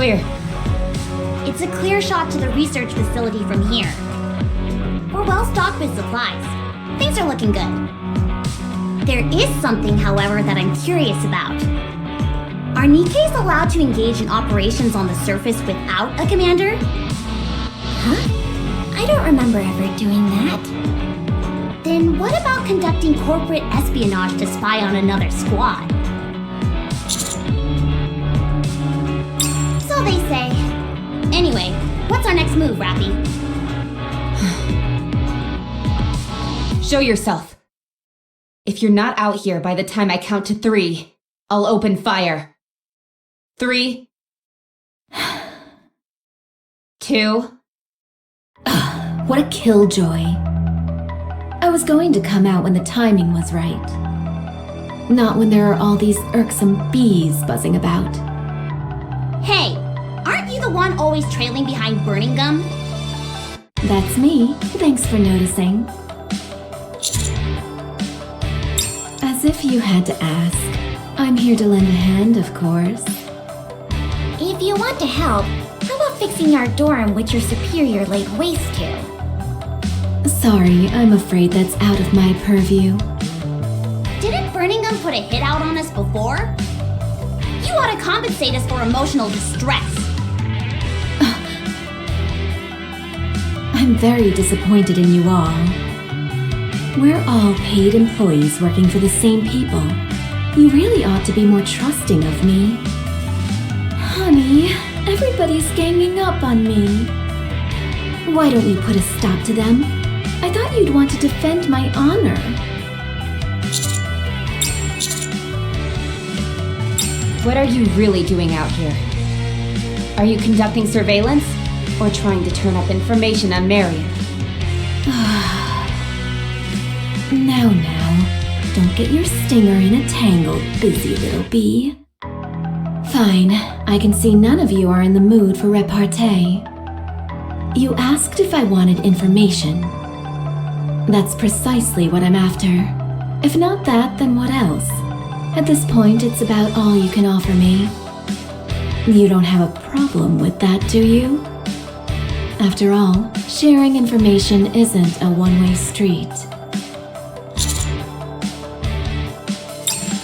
clear. It's a clear shot to the research facility from here. We're well stocked with supplies. Things are looking good. There is something, however, that I'm curious about. Are Nikkes allowed to engage in operations on the surface without a commander? Huh? I don't remember ever doing that. Then what about conducting corporate espionage to spy on another squad? So they say. Anyway, what's our next move, Rappy? Show yourself. If you're not out here by the time I count to 3, I'll open fire. 3, 2. What a killjoy. I was going to come out when the timing was right. Not when there are all these irksome bees buzzing about. Hey, aren't you the one always trailing behind burning gum? That's me. Thanks for noticing. As if you had to ask. I'm here to lend a hand, of course. If you want to help, how about fixing our dorm which your superior laid waste to? Sorry, I'm afraid that's out of my purview. Didn't burning gum put a hit out on us before? You ought to compensate us for emotional distress. I'm very disappointed in you all. We're all paid employees working for the same people. You really ought to be more trusting of me. Honey, everybody's ganging up on me. Why don't we put a stop to them? I thought you'd want to defend my honor. What are you really doing out here? Are you conducting surveillance? Or trying to turn up information on Marion? Now, don't get your stinger in a tangle, busy little bee. Fine, I can see none of you are in the mood for repartee. You asked if I wanted information. That's precisely what I'm after. If not that, then what else? At this point, it's about all you can offer me. You don't have a problem with that, do you? After all, sharing information isn't a one-way street.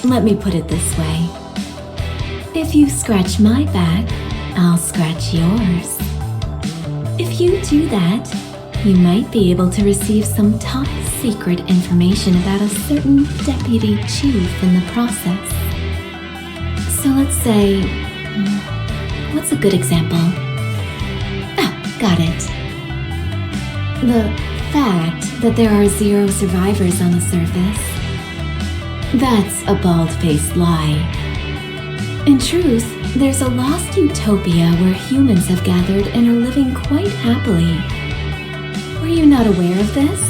Let me put it this way. If you scratch my back, I'll scratch yours. If you do that, you might be able to receive some top-secret information about a certain deputy chief in the process. So let's say... what's a good example? Got it. The fact that there are 0 survivors on the surface. That's a bald-faced lie. In truth, there's a lost utopia where humans have gathered and are living quite happily. Were you not aware of this?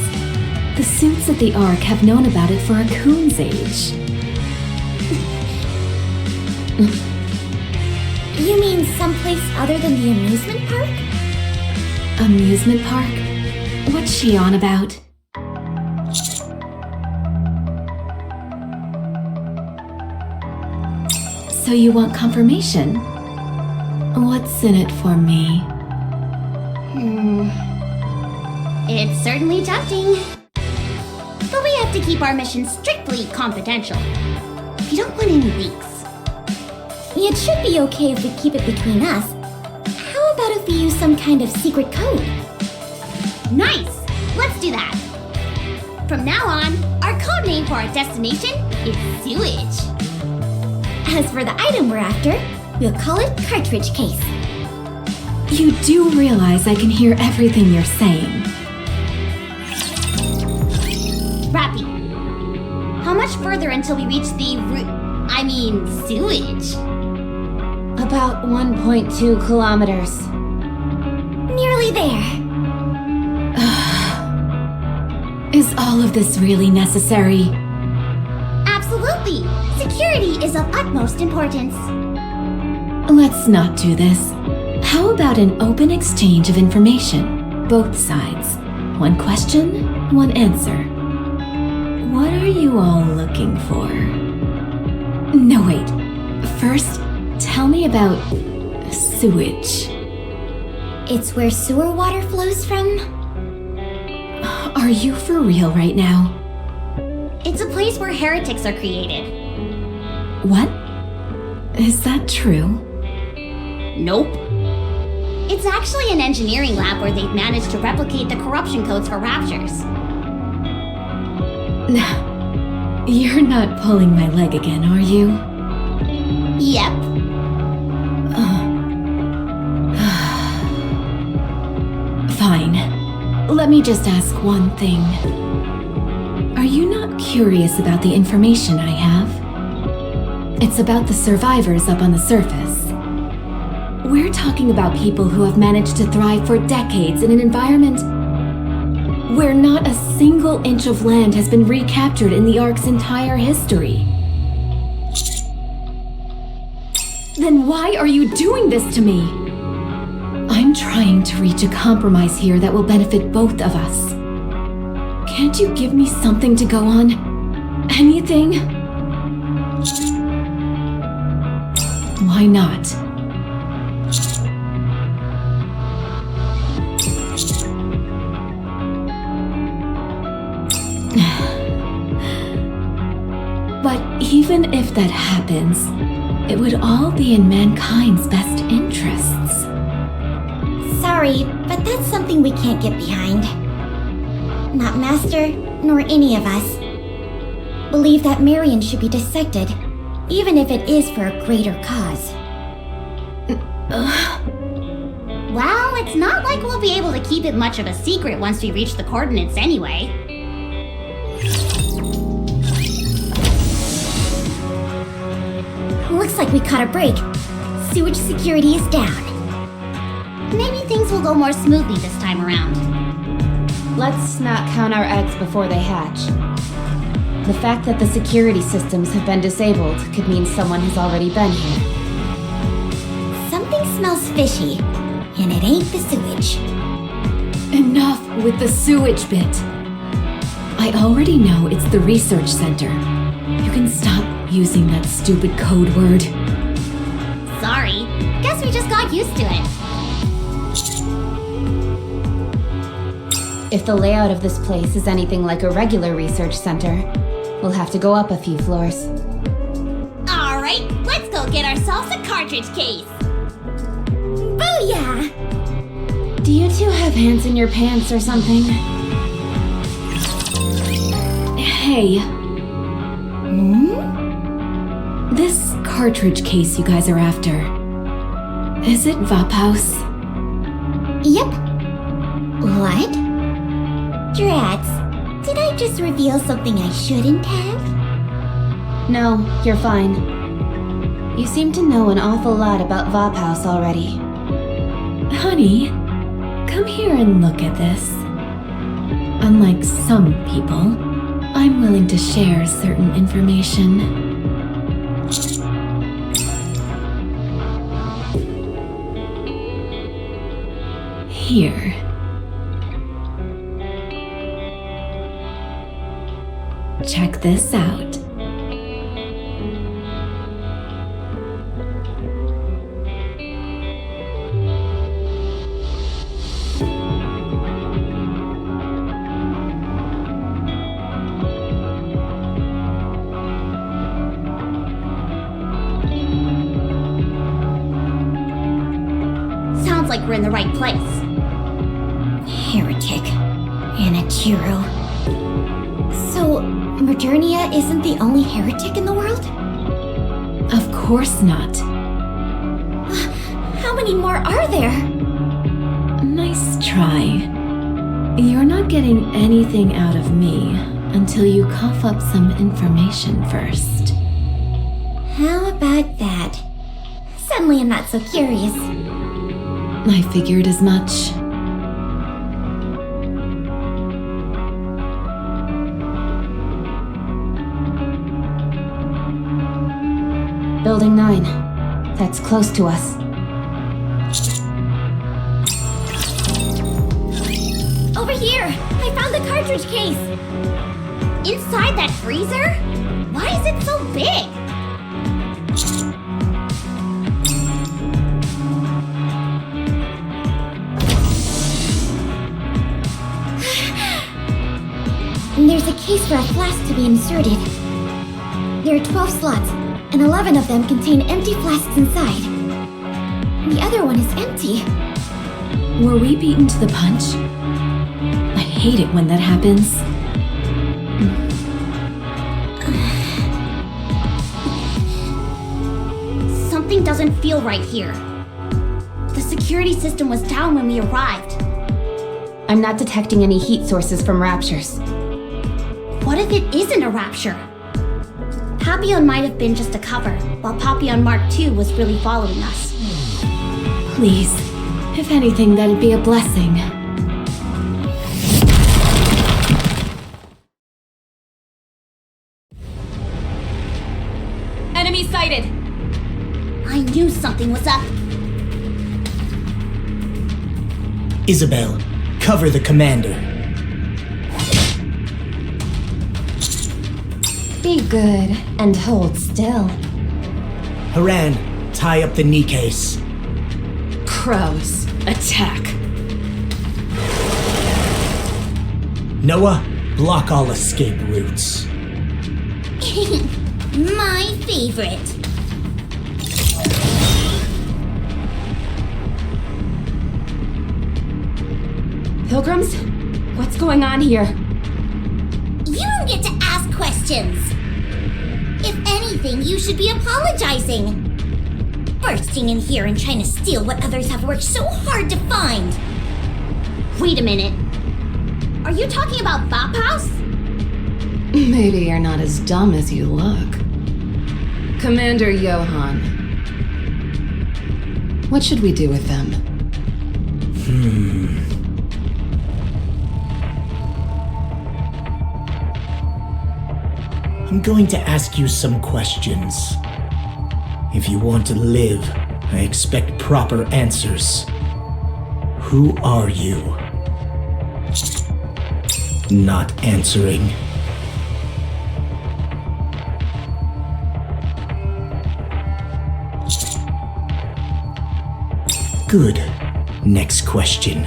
The suits at the Ark have known about it for a coon's age. You mean someplace other than the amusement park? Amusement park? What's she on about? So you want confirmation? What's in it for me? It's certainly tempting. But we have to keep our mission strictly confidential. We don't want any leaks. It should be okay if we keep it between us. How about if we use some kind of secret code? Nice! Let's do that. From now on, our code name for our destination is Sewage. As for the item we're after, we'll call it Cartridge Case. You do realize I can hear everything you're saying. Rappy, how much further until we reach the sewage? About 1.2 kilometers. Nearly there. Is all of this really necessary? Absolutely! Security is of utmost importance. Let's not do this. How about an open exchange of information? Both sides. One question, one answer. What are you all looking for? No, wait. First, tell me about sewage. It's where sewer water flows from? Are you for real right now? It's a place where heretics are created. What? Is that true? Nope. It's actually an engineering lab where they've managed to replicate the corruption codes for Raptures. You're not pulling my leg again, are you? Yep. Fine. Let me just ask one thing. Are you not curious about the information I have? It's about the survivors up on the surface. We're talking about people who have managed to thrive for decades in an environment where not a single inch of land has been recaptured in the Ark's entire history. Then why are you doing this to me? I'm trying to reach a compromise here that will benefit both of us. Can't you give me something to go on? Anything? Why not? But even if that happens, it would all be in mankind's best interests. Sorry, but that's something we can't get behind. Not Master, nor any of us. Believe that Marion should be dissected, even if it is for a greater cause. Well, it's not like we'll be able to keep it much of a secret once we reach the coordinates anyway. Looks like we caught a break. Sewage security is down. Maybe things will go more smoothly this time around. Let's not count our eggs before they hatch. The fact that the security systems have been disabled could mean someone has already been here. Something smells fishy, and it ain't the sewage. Enough with the sewage bit. I already know it's the research center. You can stop using that stupid code word. Sorry. Guess we just got used to it. If the layout of this place is anything like a regular research center, we'll have to go up a few floors. Alright, let's go get ourselves a cartridge case. Booyah! Do you two have hands in your pants or something? Hey. This cartridge case you guys are after. Is it Vapus? Yep. What? Drats, did I just reveal something I shouldn't have? No, you're fine. You seem to know an awful lot about Vapus already. Honey, come here and look at this. Unlike some people, I'm willing to share certain information. Here. Check this out. Sounds like we're in the right place. Heretic. Anachiro. So, Modernia isn't the only heretic in the world? Of course not. How many more are there? Nice try. You're not getting anything out of me until you cough up some information first. How about that? Suddenly I'm not so curious. I figured as much. Building 9. That's close to us. Over here! I found the cartridge case! Inside that freezer? Why is it so big? case for a flask to be inserted. There are 12 slots, and 11 of them contain empty flasks inside. The other one is empty. Were we beaten to the punch? I hate it when that happens. Something doesn't feel right here. The security system was down when we arrived. I'm not detecting any heat sources from Raptures. What if it isn't a rapture? Papillon might have been just a cover, while Papillon Mark II was really following us. Please, if anything, that'd be a blessing. Enemy sighted! I knew something was up. Isabel, cover the commander. Be good and hold still. Haran, tie up the Nikkes. Crows, attack. Noah, block all escape routes. My favorite. Pilgrims? What's going on here? You don't get to ask questions. If anything, you should be apologizing. Bursting in here and trying to steal what others have worked so hard to find. Wait a minute. Are you talking about Vapus? Maybe you're not as dumb as you look. Commander Johann. What should we do with them? I'm going to ask you some questions. If you want to live, I expect proper answers. Who are you? Not answering. Good. Next question.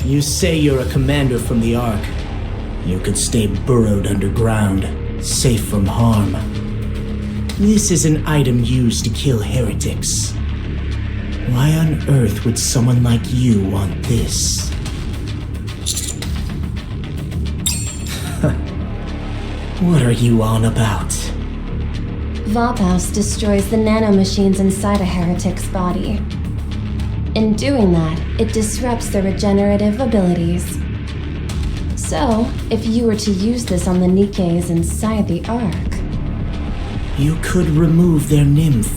You say you're a commander from the Ark. You could stay burrowed underground, safe from harm. This is an item used to kill heretics. Why on earth would someone like you want this? What are you on about? Vapus destroys the nanomachines inside a heretic's body. In doing that, it disrupts their regenerative abilities. So, if you were to use this on the Nikkes inside the Ark... You could remove their nymph,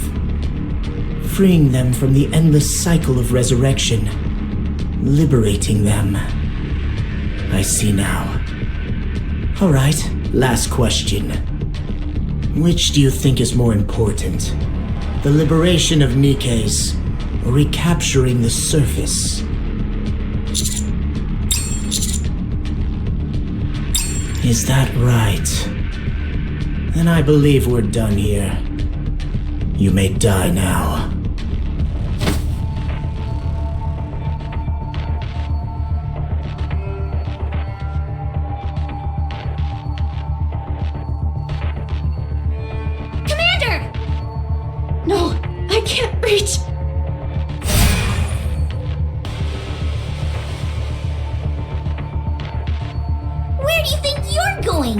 freeing them from the endless cycle of resurrection, liberating them. I see now. Alright, last question. Which do you think is more important? The liberation of Nikkes, or recapturing the surface? Is that right? Then I believe we're done here. You may die now. Commander! No, I can't reach! Where do you think you're going?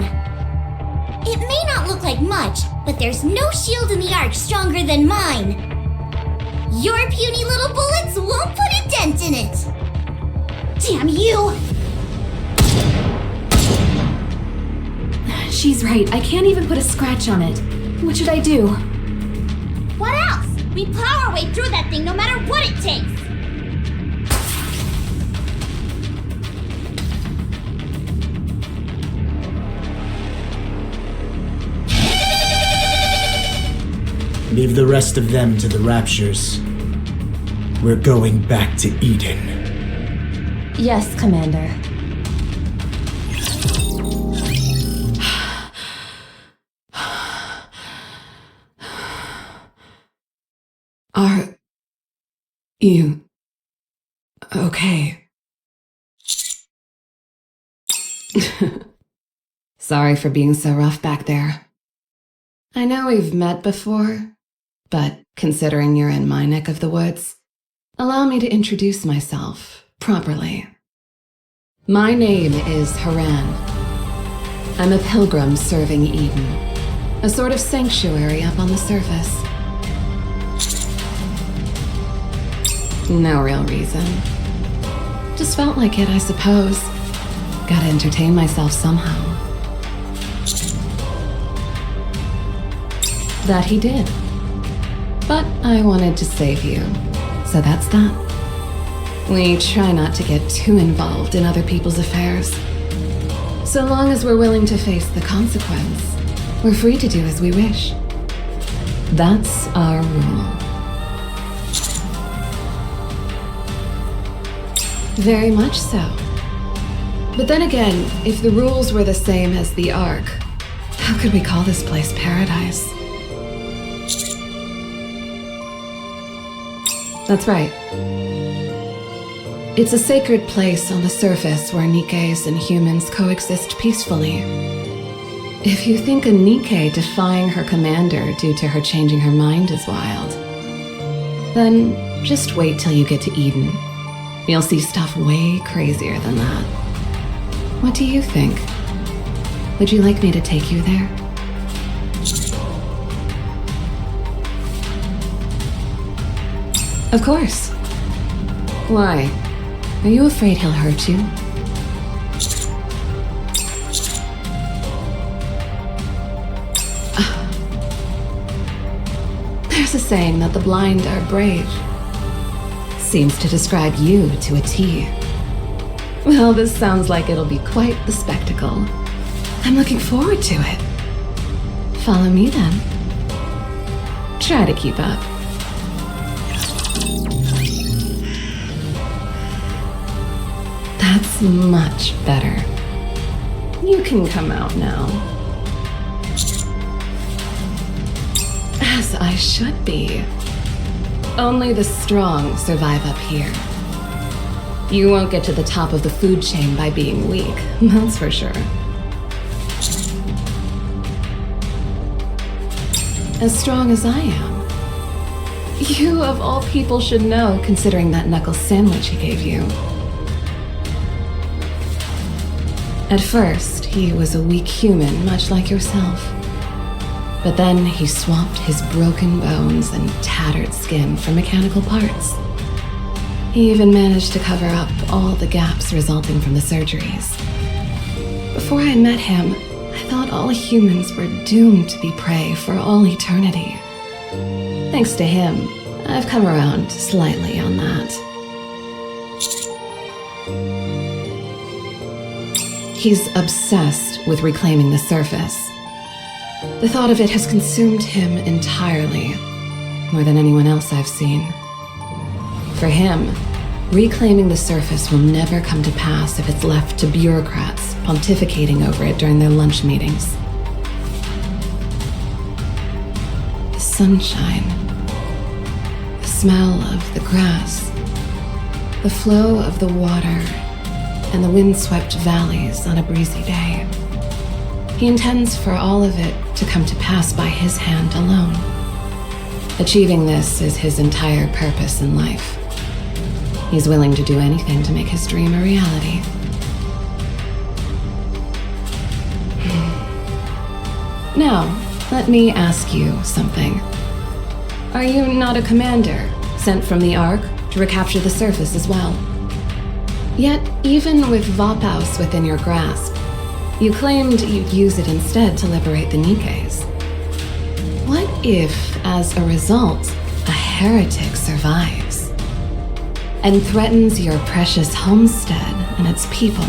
It may not look like much, but there's no shield in the Ark stronger than mine. Your puny little bullets won't put a dent in it. Damn you! She's right, I can't even put a scratch on it. What should I do? What else? We plow our way through that thing no matter what it takes. Leave the rest of them to the Raptures. We're going back to Eden. Yes, Commander. Are you okay? Sorry for being so rough back there. I know we've met before, but considering you're in my neck of the woods, allow me to introduce myself properly. My name is Haran. I'm a pilgrim serving Eden, a sort of sanctuary up on the surface. No real reason. Just felt like it, I suppose. Gotta entertain myself somehow. That he did. But I wanted to save you, so that's that. We try not to get too involved in other people's affairs. So long as we're willing to face the consequence, we're free to do as we wish. That's our rule. Very much so. But then again, if the rules were the same as the Ark, how could we call this place paradise? That's right. It's a sacred place on the surface where Nikkes and humans coexist peacefully. If you think a Nikke defying her commander due to her changing her mind is wild, then just wait till you get to Eden. You'll see stuff way crazier than that. What do you think? Would you like me to take you there? Of course. Why? Are you afraid he'll hurt you? There's a saying that the blind are brave. Seems to describe you to a T. Well, this sounds like it'll be quite the spectacle. I'm looking forward to it. Follow me then. Try to keep up. That's much better. You can come out now. As I should be. Only the strong survive up here. You won't get to the top of the food chain by being weak, that's for sure. As strong as I am. You, of all people, should know, considering that knuckle sandwich he gave you. At first, he was a weak human, much like yourself. But then he swapped his broken bones and tattered skin for mechanical parts. He even managed to cover up all the gaps resulting from the surgeries. Before I met him, I thought all humans were doomed to be prey for all eternity. Thanks to him, I've come around slightly on that. He's obsessed with reclaiming the surface. The thought of it has consumed him entirely, more than anyone else I've seen. For him, reclaiming the surface will never come to pass if it's left to bureaucrats pontificating over it during their lunch meetings. The sunshine, the smell of the grass, the flow of the water, and the windswept valleys on a breezy day. He intends for all of it to come to pass by his hand alone. Achieving this is his entire purpose in life. He's willing to do anything to make his dream a reality. Now, let me ask you something. Are you not a commander, sent from the Ark to recapture the surface as well? Yet, even with Vapus within your grasp, you claimed you'd use it instead to liberate the Nikkes. What if, as a result, a heretic survives and threatens your precious homestead and its people?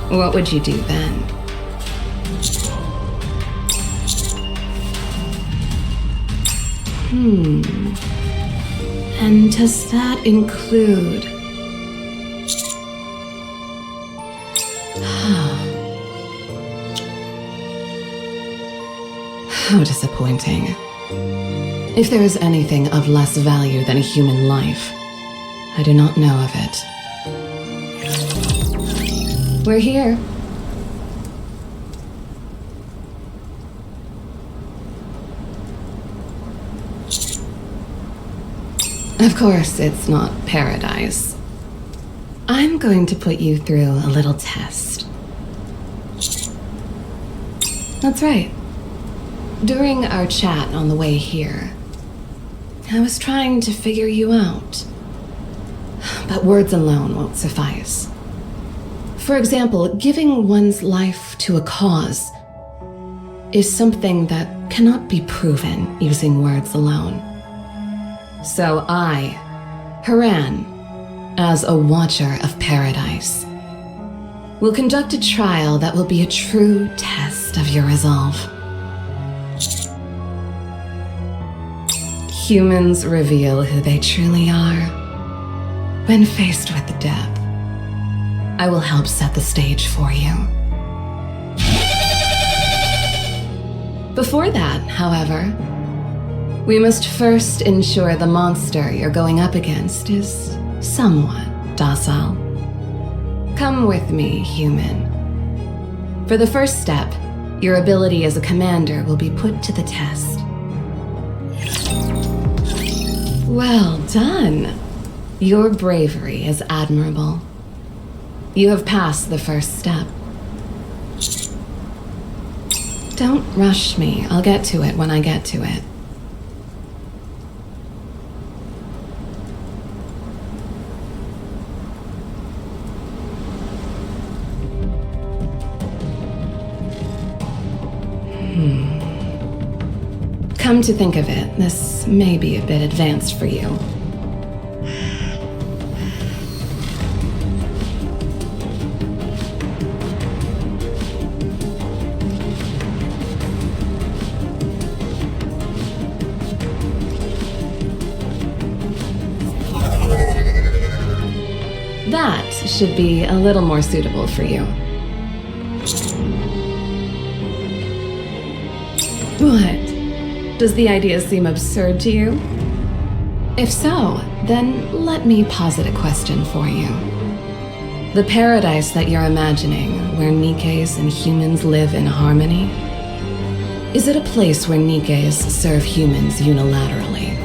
What would you do then? And does that include... How disappointing. If there is anything of less value than a human life, I do not know of it. We're here. Of course, it's not paradise. I'm going to put you through a little test. That's right. During our chat on the way here, I was trying to figure you out. But words alone won't suffice. For example, giving one's life to a cause is something that cannot be proven using words alone. So I, Haran, as a Watcher of Paradise, will conduct a trial that will be a true test of your resolve. Humans reveal who they truly are when faced with the depth. I will help set the stage for you. Before that, however, we must first ensure the monster you're going up against is somewhat docile. Come with me, human. For the first step, your ability as a commander will be put to the test. Well done. Your bravery is admirable. You have passed the first step. Don't rush me. I'll get to it when I get to it. Come to think of it, this may be a bit advanced for you. That should be a little more suitable for you. What? Does the idea seem absurd to you? If so, then let me posit a question for you. The paradise that you're imagining, where Nikkes and humans live in harmony, is it a place where Nikkes serve humans unilaterally?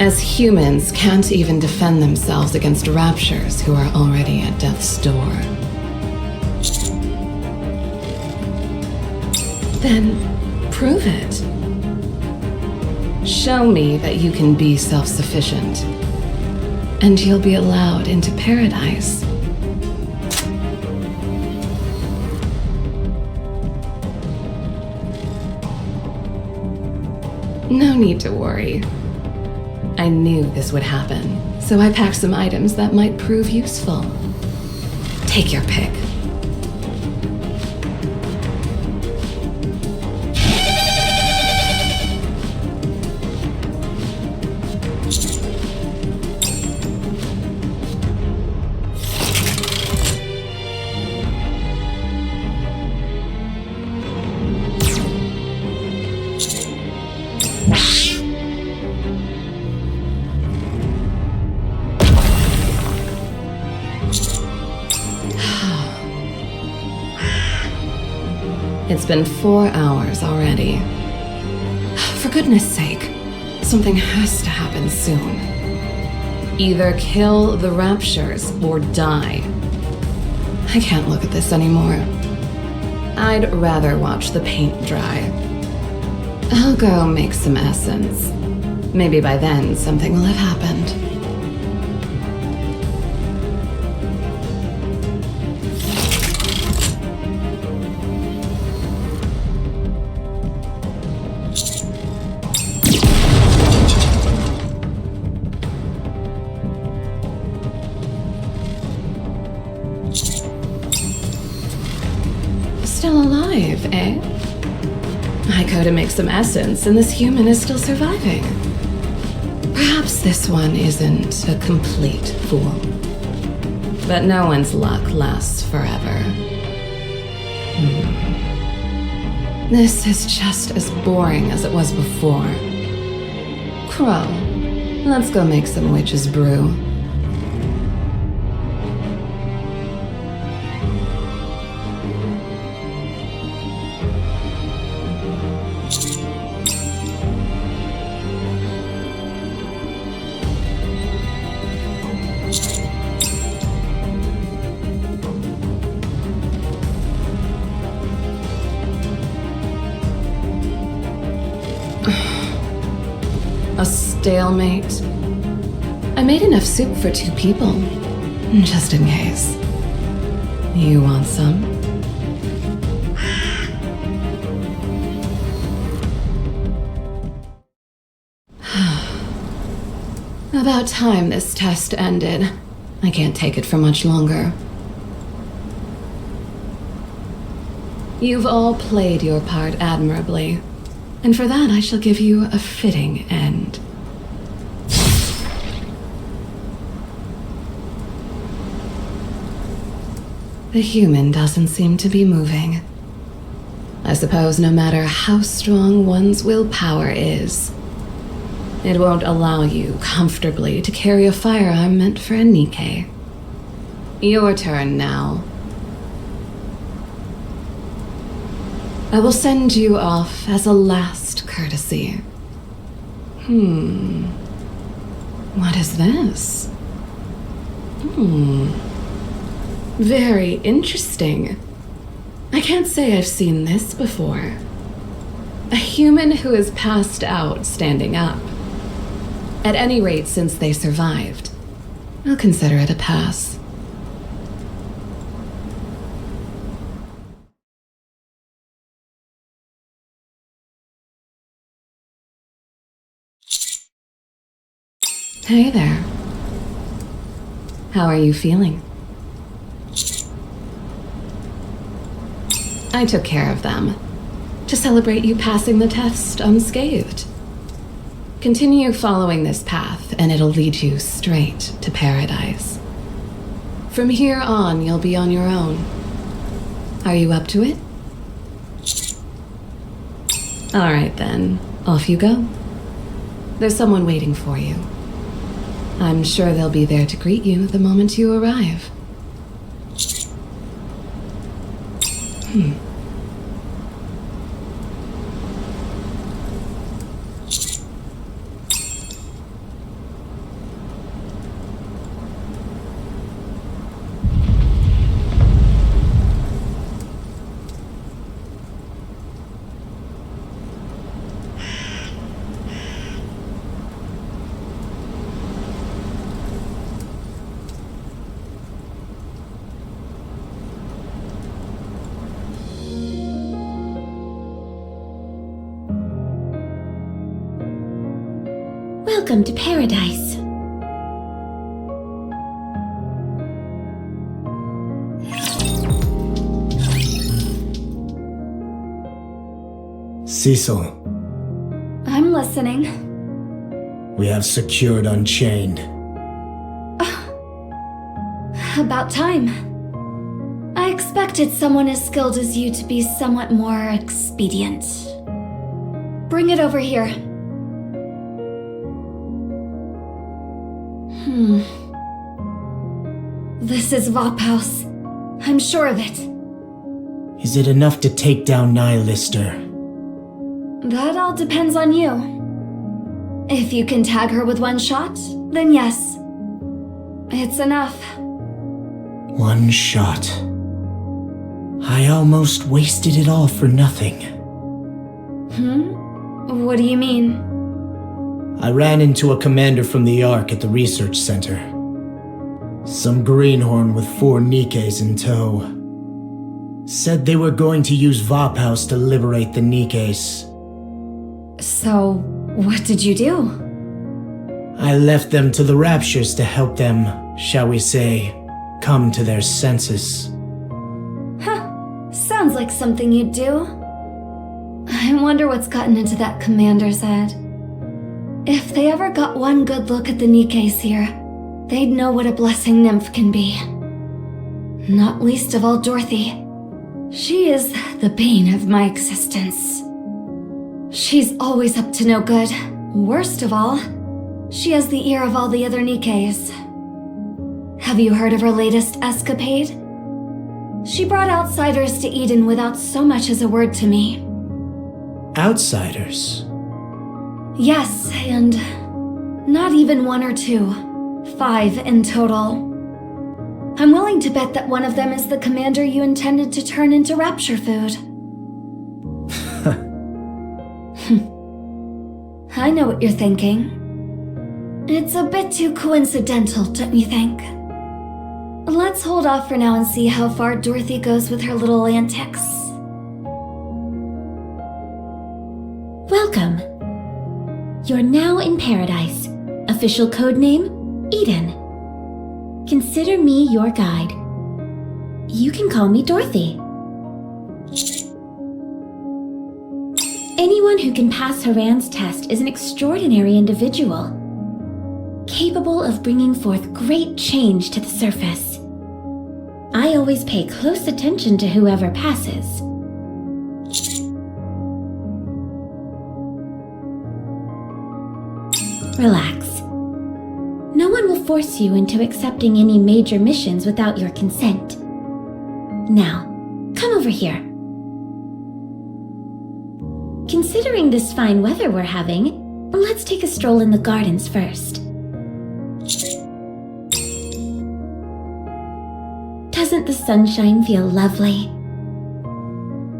As humans can't even defend themselves against Raptures who are already at death's door. Then prove it. Show me that you can be self-sufficient, and you'll be allowed into paradise. No need to worry. I knew this would happen, so I packed some items that might prove useful. Take your pick. It's been 4 hours already. For goodness sake, something has to happen soon. Either kill the Raptures or die. I can't look at this anymore. I'd rather watch the paint dry. I'll go make some essence. Maybe by then something will have happened. Still alive, eh? I go to make some essence, and this human is still surviving. Perhaps this one isn't a complete fool. But no one's luck lasts forever. This is just as boring as it was before. Crow, let's go make some witch's brew. stalemate. I made enough soup for 2 people, just in case. You want some? About time this test ended. I can't take it for much longer. You've all played your part admirably, and for that I shall give you a fitting end. The human doesn't seem to be moving. I suppose no matter how strong one's willpower is, it won't allow you comfortably to carry a firearm meant for a Nikke. Your turn now. I will send you off as a last courtesy. What is this? Very interesting. I can't say I've seen this before. A human who has passed out standing up. At any rate, since they survived, I'll consider it a pass. Hey there. How are you feeling? I took care of them, to celebrate you passing the test unscathed. Continue following this path, and it'll lead you straight to paradise. From here on, you'll be on your own. Are you up to it? All right then, off you go. There's someone waiting for you. I'm sure they'll be there to greet you the moment you arrive. Welcome to paradise. Cecil, I'm listening. we have secured Unchained. About time. I expected someone as skilled as you to be somewhat more expedient. Bring it over here. This is Vapus. I'm sure of it. Is it enough to take down Nihilister? That all depends on you. If you can tag her with one shot, then yes. It's enough. One shot. I almost wasted it all for nothing. What do you mean? I ran into a commander from the Ark at the research center. Some greenhorn with 4 Nikkes in tow. Said they were going to use Vapus to liberate the Nikkes. So, what did you do? I left them to the Raptures to help them, shall we say, come to their senses. Sounds like something you'd do. I wonder what's gotten into that commander's head. If they ever got one good look at the Nikkes here, they'd know what a blessing Nymph can be. Not least of all Dorothy. She is the bane of my existence. She's always up to no good. Worst of all, she has the ear of all the other Nikkes. Have you heard of her latest escapade? She brought outsiders to Eden without so much as a word to me. Outsiders? Yes, and not even 1 or 2. 5 in total. I'm willing to bet that one of them is the commander you intended to turn into rapture food. I know what you're thinking. It's a bit too coincidental, don't you think? Let's hold off for now and see how far Dorothy goes with her little antics. Welcome. You're now in paradise. Official codename, Eden. Consider me your guide. You can call me Dorothy. Anyone who can pass Haran's test is an extraordinary individual, capable of bringing forth great change to the surface. I always pay close attention to whoever passes. Relax. No one will force you into accepting any major missions without your consent. Now, come over here. Considering this fine weather we're having, let's take a stroll in the gardens first. Doesn't the sunshine feel lovely?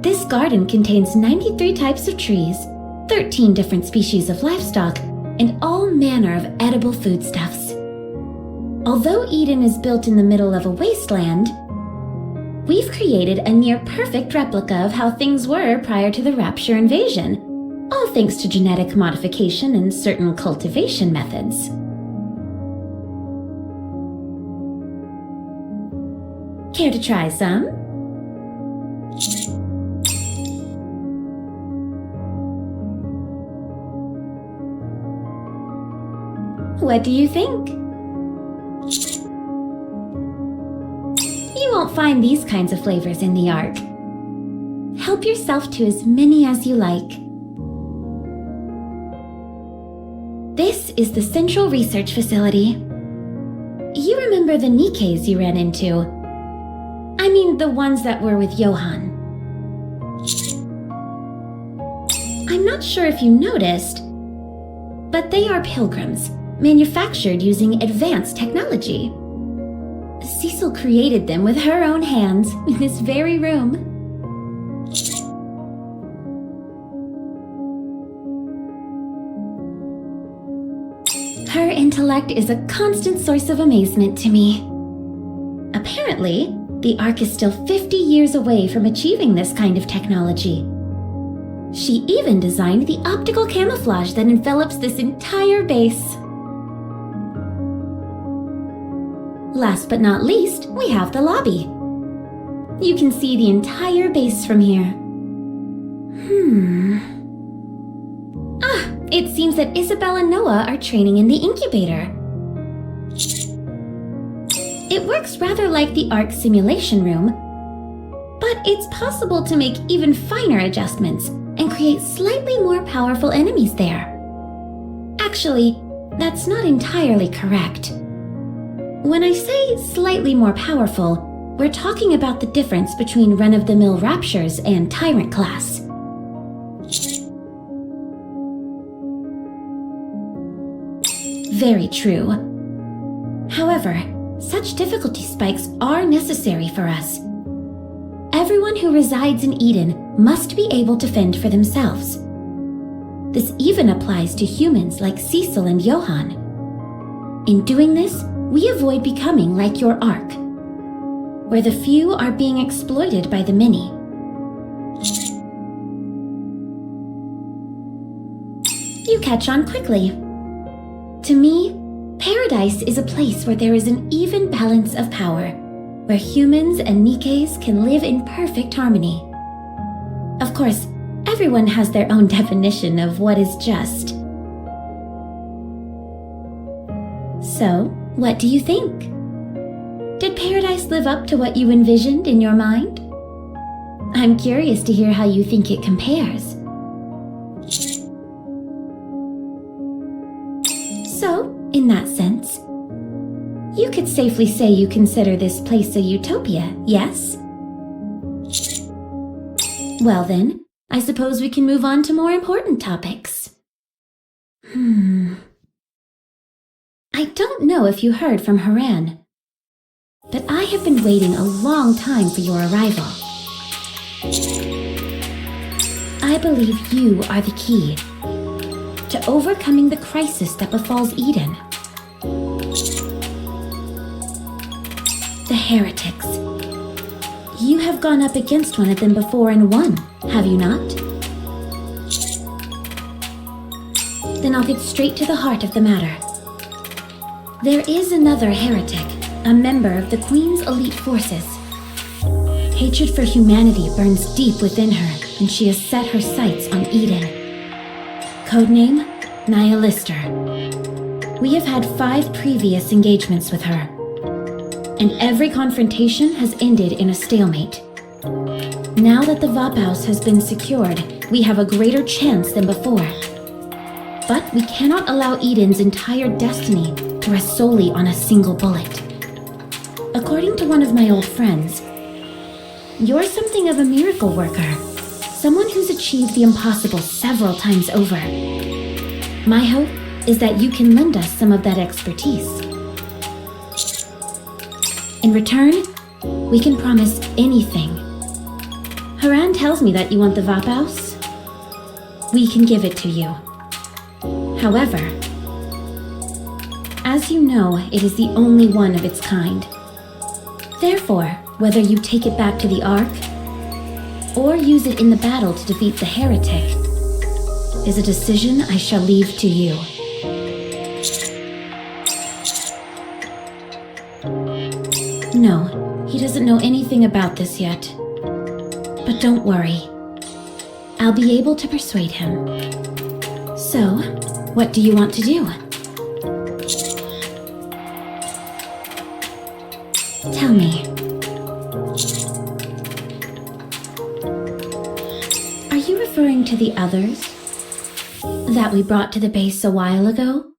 This garden contains 93 types of trees, 13 different species of livestock, and all manner of edible foodstuffs. Although Eden is built in the middle of a wasteland, we've created a near-perfect replica of how things were prior to the Rapture invasion, all thanks to genetic modification and certain cultivation methods. Care to try some? What do you think? You won't find these kinds of flavors in the Ark. Help yourself to as many as you like. This is the Central Research Facility. You remember the Nikkes you ran into? I mean the ones that were with Johann. I'm not sure if you noticed, but they are Pilgrims, manufactured using advanced technology. Cecil created them with her own hands in this very room. Her intellect is a constant source of amazement to me. Apparently, the Ark is still 50 years away from achieving this kind of technology. She even designed the optical camouflage that envelops this entire base. Last but not least, we have the lobby. You can see the entire base from here. It seems that Isabel and Noah are training in the incubator. It works rather like the Ark simulation room, but it's possible to make even finer adjustments and create slightly more powerful enemies there. Actually, that's not entirely correct. When I say slightly more powerful, we're talking about the difference between run-of-the-mill Raptures and Tyrant class. Very true. However, such difficulty spikes are necessary for us. Everyone who resides in Eden must be able to fend for themselves. This even applies to humans like Cecil and Johann. In doing this, we avoid becoming like your Ark, where the few are being exploited by the many. You catch on quickly. To me, paradise is a place where there is an even balance of power, where humans and Nikkes can live in perfect harmony. Of course, everyone has their own definition of what is just. So, what do you think? Did paradise live up to what you envisioned in your mind? I'm curious to hear how you think it compares. So, in that sense, you could safely say you consider this place a utopia, yes? Well then, I suppose we can move on to more important topics. I don't know if you heard from Haran, but I have been waiting a long time for your arrival. I believe you are the key to overcoming the crisis that befalls Eden. the heretics. You have gone up against one of them before and won, have you not? Then I'll get straight to the heart of the matter. There is another heretic, a member of the Queen's elite forces. Hatred for humanity burns deep within her, and she has set her sights on Eden. Codename, Nihilister. We have had 5 previous engagements with her, and every confrontation has ended in a stalemate. Now that the Vapus has been secured, we have a greater chance than before. But we cannot allow Eden's entire destiny to rest solely on a single bullet. According to one of my old friends, you're something of a miracle worker, someone who's achieved the impossible several times over. My hope is that you can lend us some of that expertise. In return, we can promise anything. Haran tells me that you want the Vapus. We can give it to you. However, as you know, it is the only one of its kind. Therefore, whether you take it back to the Ark, or use it in the battle to defeat the heretic, is a decision I shall leave to you. No, he doesn't know anything about this yet. But don't worry. I'll be able to persuade him. So, what do you want to do? Tell me. Are you referring to the others that we brought to the base a while ago?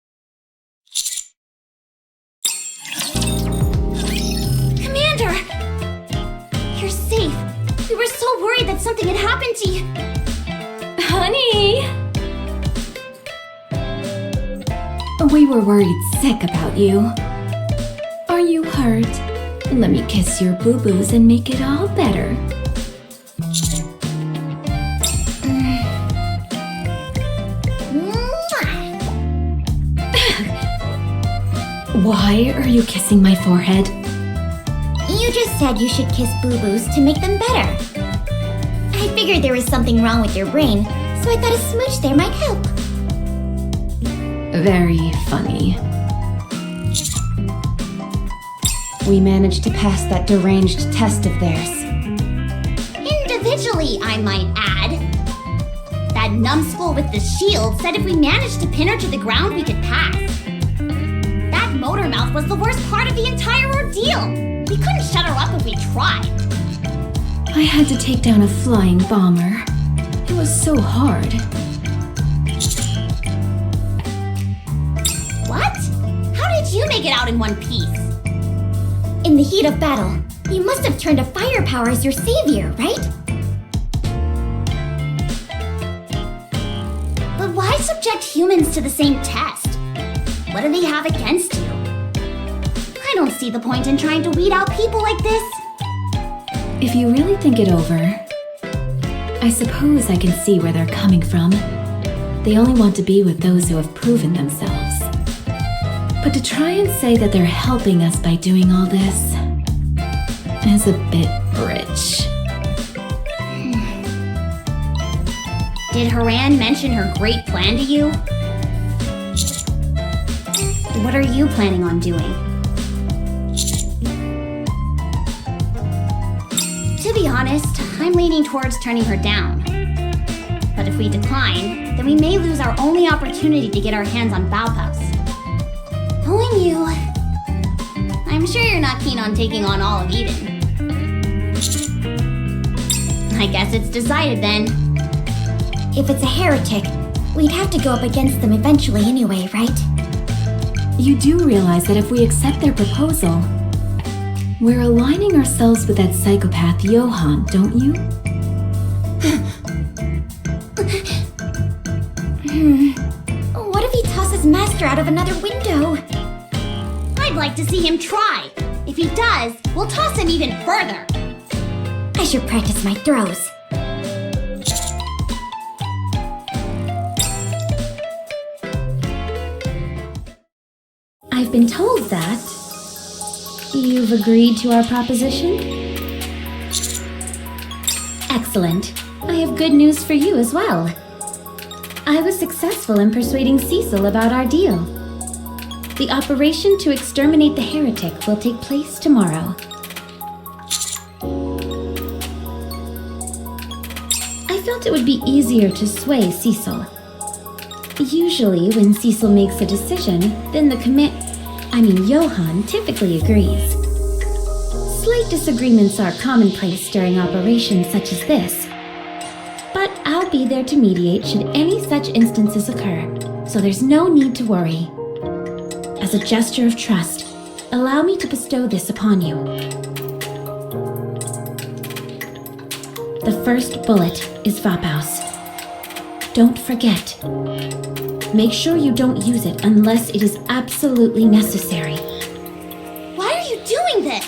Commander! You're safe. We were so worried that something had happened to you. Honey! We were worried sick about you. Are you hurt? Let me kiss your boo-boos and make it all better. Why are you kissing my forehead? You just said you should kiss boo-boos to make them better. I figured there was something wrong with your brain, so I thought a smooch there might help. Very funny. We managed to pass that deranged test of theirs. Individually, I might add. That numbskull with the shield said if we managed to pin her to the ground, we could pass. That motor mouth was the worst part of the entire ordeal. We couldn't shut her up if we tried. I had to take down a flying bomber. It was so hard. What? How did you make it out in one piece? In the heat of battle, you must have turned to firepower as your savior, right? But why subject humans to the same test? What do they have against you? I don't see the point in trying to weed out people like this. If you really think it over, I suppose I can see where they're coming from. They only want to be with those who have proven themselves. But to try and say that they're helping us by doing all this is a bit rich. Did Haran mention her great plan to you? What are you planning on doing? To be honest, I'm leaning towards turning her down. But if we decline, then we may lose our only opportunity to get our hands on Vapus. Knowing you, I'm sure you're not keen on taking on all of Eden. I guess it's decided then. If it's a heretic, we'd have to go up against them eventually anyway, right? You do realize that if we accept their proposal, we're aligning ourselves with that psychopath Johann, don't you? What if he tosses Master out of another window? I'd like to see him try. If he does, we'll toss him even further. I should practice my throws. I've been told that You've agreed to our proposition? Excellent. I have good news for you as well. I was successful in persuading Cecil about our deal. The operation to exterminate the heretic will take place tomorrow. I felt it would be easier to sway Cecil. Usually, when Cecil makes a decision, then Johann typically agrees. Slight disagreements are commonplace during operations such as this. But I'll be there to mediate should any such instances occur, so there's no need to worry. As a gesture of trust, allow me to bestow this upon you. The first bullet is Vapus. Don't forget. Make sure you don't use it unless it is absolutely necessary. Why are you doing this?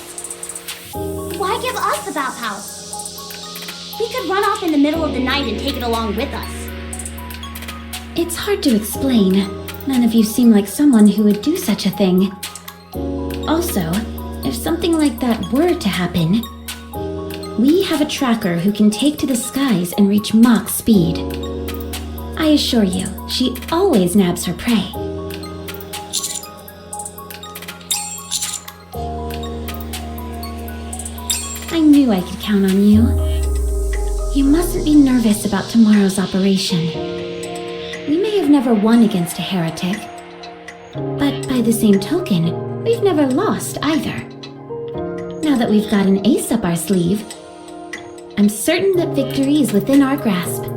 Why give us the Vapus? We could run off in the middle of the night and take it along with us. It's hard to explain. None of you seem like someone who would do such a thing. Also, if something like that were to happen, we have a tracker who can take to the skies and reach Mach speed. I assure you, she always nabs her prey. I knew I could count on you. You mustn't be nervous about tomorrow's operation. We may have never won against a heretic, but by the same token, we've never lost either. Now that we've got an ace up our sleeve, I'm certain that victory is within our grasp.